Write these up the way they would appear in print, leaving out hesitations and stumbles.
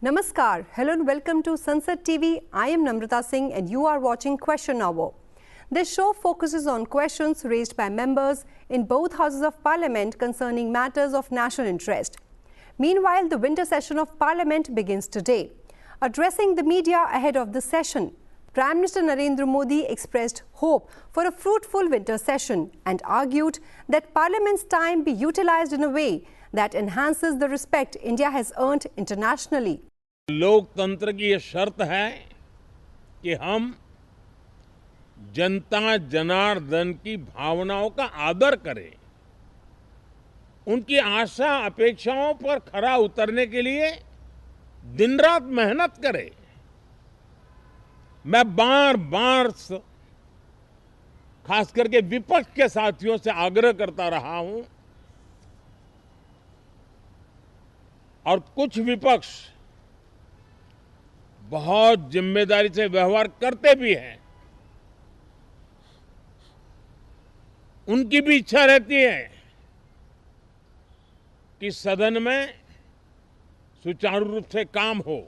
Namaskar, hello and welcome to Sunset TV. I am Namrata Singh and you are watching Question Hour. This show focuses on questions raised by members in both houses of parliament concerning matters of national interest. Meanwhile, the winter session of parliament begins today. Addressing the media ahead of the session, Prime Minister Narendra Modi expressed hope for a fruitful winter session and argued that parliament's time be utilized in a way that enhances the respect India has earned internationally. लोकतंत्र की ये शर्त है कि हम जनता जनार्दन की भावनाओं का आदर करें, उनकी आशा अपेक्षाओं पर खरा उतरने के लिए दिन रात मेहनत करें। मैं बार बार खास करके विपक्ष के साथियों से आग्रह करता रहा हूं और कुछ विपक्ष बहुत जिम्मेदारी से व्यवहार करते भी हैं। उनकी भी इच्छा रहती है कि सदन में सुचारू रूप से काम हो,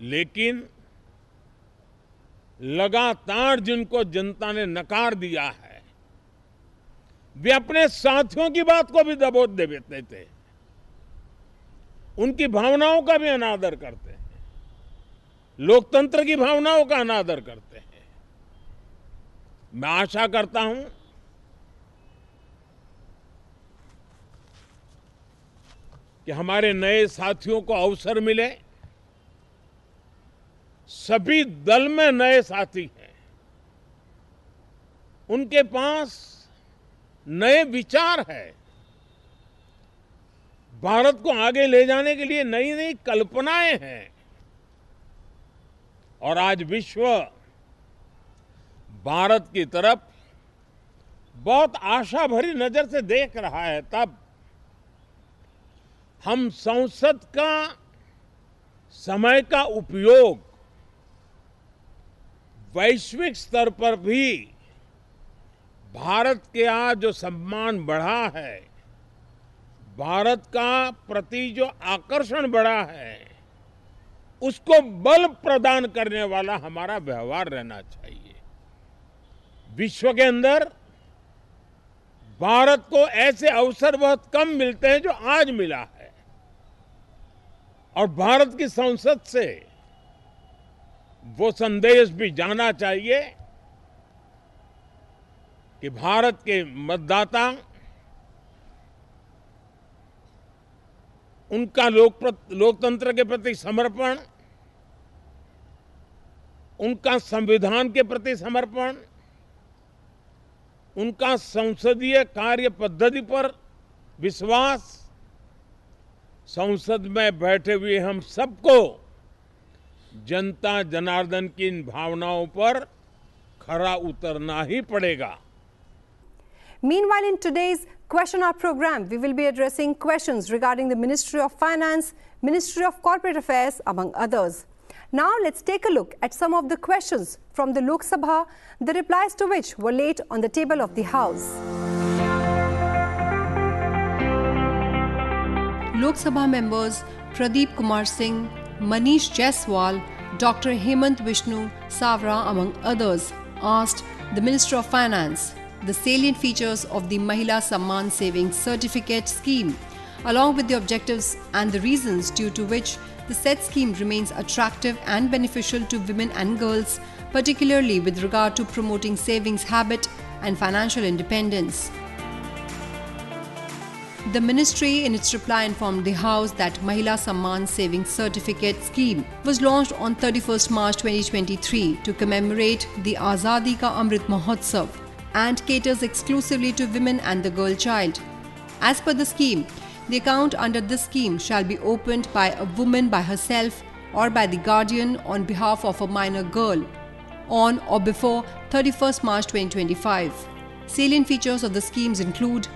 लेकिन लगातार जिनको जनता ने नकार दिया है, वे अपने साथियों की बात को भी दबोच देते थे, उनकी भावनाओं का भी अनादर करते हैं, लोकतंत्र की भावनाओं का अनादर करते हैं। मैं आशा करता हूं कि हमारे नए साथियों को अवसर मिले। सभी दल में नए साथी हैं, उनके पास नए विचार है, भारत को आगे ले जाने के लिए नई नई कल्पनाएं हैं और आज विश्व भारत की तरफ बहुत आशा भरी नजर से देख रहा है। तब हम संसद का समय का उपयोग वैश्विक स्तर पर भी भारत के आज जो सम्मान बढ़ा है, भारत का प्रति जो आकर्षण बढ़ा है, उसको बल प्रदान करने वाला हमारा व्यवहार रहना चाहिए। विश्व के अंदर भारत को ऐसे अवसर बहुत कम मिलते हैं जो आज मिला है और भारत की संसद से वो संदेश भी जाना चाहिए कि भारत के मतदाता उनका लोकतंत्र के प्रति समर्पण, उनका संविधान के प्रति समर्पण, उनका संसदीय कार्य पद्धति पर विश्वास, संसद में बैठे हुए हम सबको जनता जनार्दन की इन भावनाओं पर खरा उतरना ही पड़ेगा। Meanwhile, in today's Question Hour program, we will be addressing questions regarding the Ministry of Finance, Ministry of Corporate Affairs, among others. Now, let's take a look at some of the questions from the Lok Sabha, the replies to which were laid on the table of the House. Lok Sabha members Pradeep Kumar Singh, Manish Jaiswal, Dr. Hemant Vishnu Savra, among others, asked the Minister of Finance the salient features of the Mahila Samman Savings Certificate scheme, along with the objectives and the reasons due to which the said scheme remains attractive and beneficial to women and girls, particularly with regard to promoting savings habit and financial independence. The ministry in its reply informed the House that Mahila Samman Savings Certificate scheme was launched on 31st March 2023 to commemorate the Azadi Ka Amrit Mahotsav and caters exclusively to women and the girl child. As per the scheme, the account under this scheme shall be opened by a woman by herself or by the guardian on behalf of a minor girl on or before 31st March 2025. Salient features of the schemes include: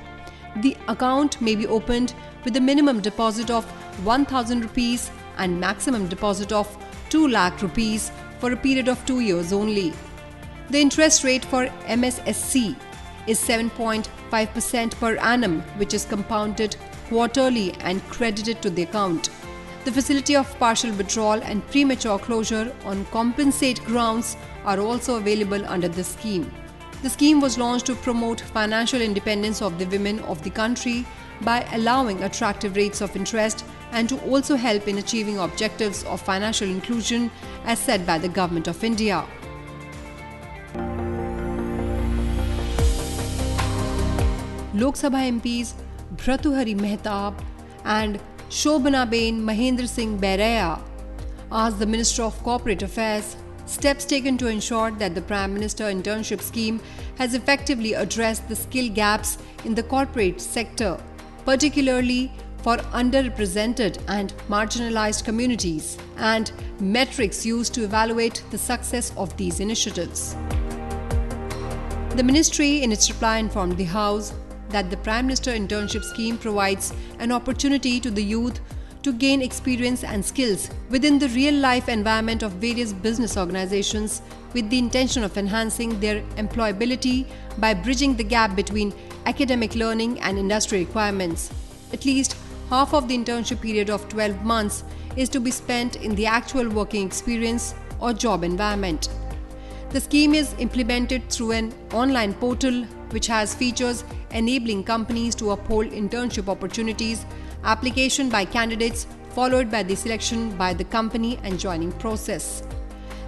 the account may be opened with a minimum deposit of 1,000 rupees and maximum deposit of 2 lakh rupees for a period of 2 years only. The interest rate for MSSC is 7.5% per annum, which is compounded quarterly and credited to the account. The facility of partial withdrawal and premature closure on compensate grounds are also available under this scheme. The scheme was launched to promote financial independence of the women of the country by allowing attractive rates of interest and to also help in achieving objectives of financial inclusion as set by the Government of India. Lok Sabha MPs Bhratuhari Mehtab and Shobhanaben Mahendra Singh Bairaya asked the Minister of Corporate Affairs steps taken to ensure that the Prime Minister Internship Scheme has effectively addressed the skill gaps in the corporate sector, particularly for underrepresented and marginalized communities, and metrics used to evaluate the success of these initiatives. The ministry, in its reply, informed the House that the Prime Minister Internship Scheme provides an opportunity to the youth to gain experience and skills within the real-life environment of various business organizations with the intention of enhancing their employability by bridging the gap between academic learning and industry requirements. At least half of the internship period of 12 months is to be spent in the actual working experience or job environment. The scheme is implemented through an online portal which has features enabling companies to uphold internship opportunities, application by candidates followed by the selection by the company and joining process.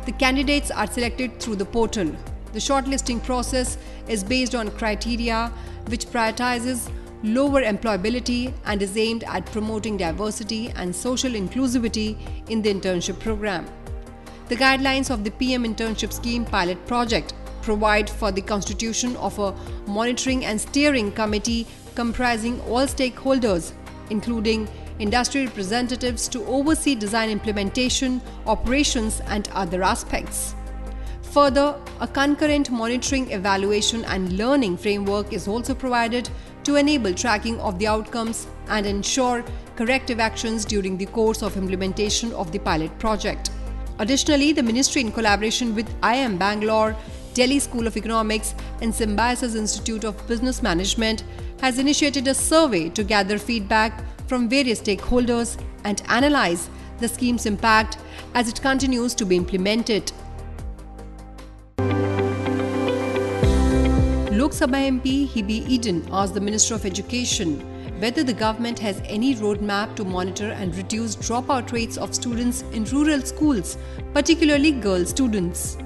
The candidates are selected through the portal. The shortlisting process is based on criteria which prioritizes lower employability and is aimed at promoting diversity and social inclusivity in the internship program. The guidelines of the PM Internship Scheme pilot project provide for the constitution of a monitoring and steering committee comprising all stakeholders, including industry representatives, to oversee design implementation, operations, and other aspects. Further, a concurrent monitoring, evaluation, and learning framework is also provided to enable tracking of the outcomes and ensure corrective actions during the course of implementation of the pilot project. Additionally, the Ministry, in collaboration with IIM Bangalore, Delhi School of Economics, and Symbiosis Institute of Business Management, has initiated a survey to gather feedback from various stakeholders and analyze the scheme's impact as it continues to be implemented. Lok Sabha MP Hebe Eden asked the Minister of Education whether the government has any roadmap to monitor and reduce dropout rates of students in rural schools, particularly girl students.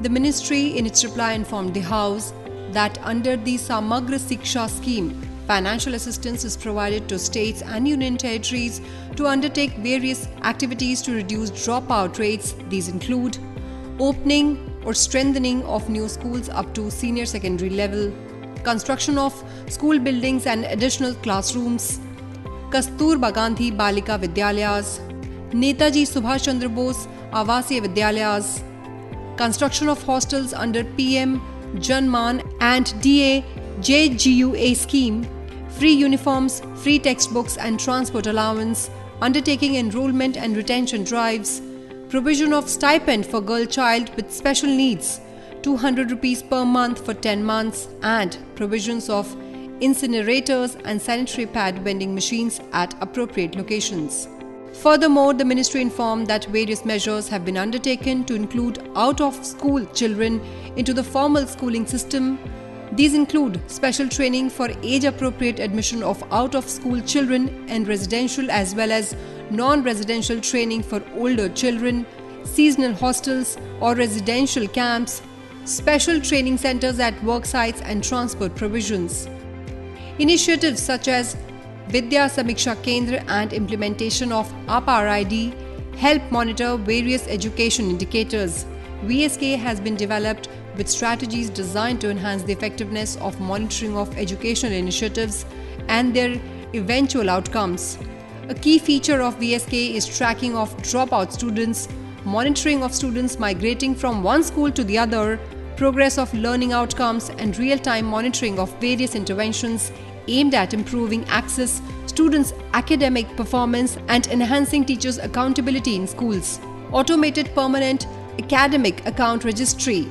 The ministry, in its reply, informed the House that under the Samagra Shiksha scheme, financial assistance is provided to states and union territories to undertake various activities to reduce dropout rates. These include opening or strengthening of new schools up to senior secondary level, construction of school buildings and additional classrooms, Kasturba Gandhi Balika Vidyalayas, Netaji Subhash Chandra Bose Avasiya Vidyalayas, construction of hostels under PM Janman and DA JGUA scheme, free uniforms, free textbooks and transport allowance, undertaking enrollment and retention drives, provision of stipend for girl child with special needs, 200 rupees per month for 10 months, and provisions of incinerators and sanitary pad vending machines at appropriate locations. Furthermore, the ministry informed that various measures have been undertaken to include out-of-school children into the formal schooling system. These include special training for age-appropriate admission of out-of-school children in residential as well as non-residential training for older children, seasonal hostels or residential camps, special training centers at work sites and transport provisions. Initiatives such as Vidya Samiksha Kendra and implementation of APAR ID help monitor various education indicators. VSK has been developed with strategies designed to enhance the effectiveness of monitoring of educational initiatives and their eventual outcomes. A key feature of VSK is tracking of dropout students, monitoring of students migrating from one school to the other, progress of learning outcomes, and real-time monitoring of various interventions aimed at improving access, students' academic performance, and enhancing teachers' accountability in schools. Automated permanent academic account registry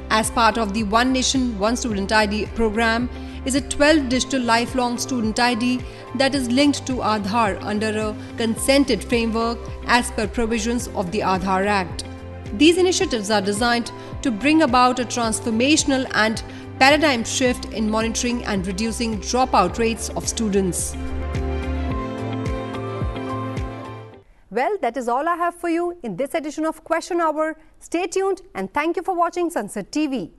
as part of the One Nation, One Student ID program is a 12 digital lifelong student ID that is linked to Aadhaar under a consented framework as per provisions of the Aadhaar Act. These initiatives are designed to bring about a transformational and paradigm shift in monitoring and reducing dropout rates of students. Well, that is all I have for you in this edition of Question Hour. Stay tuned and thank you for watching Sunset TV.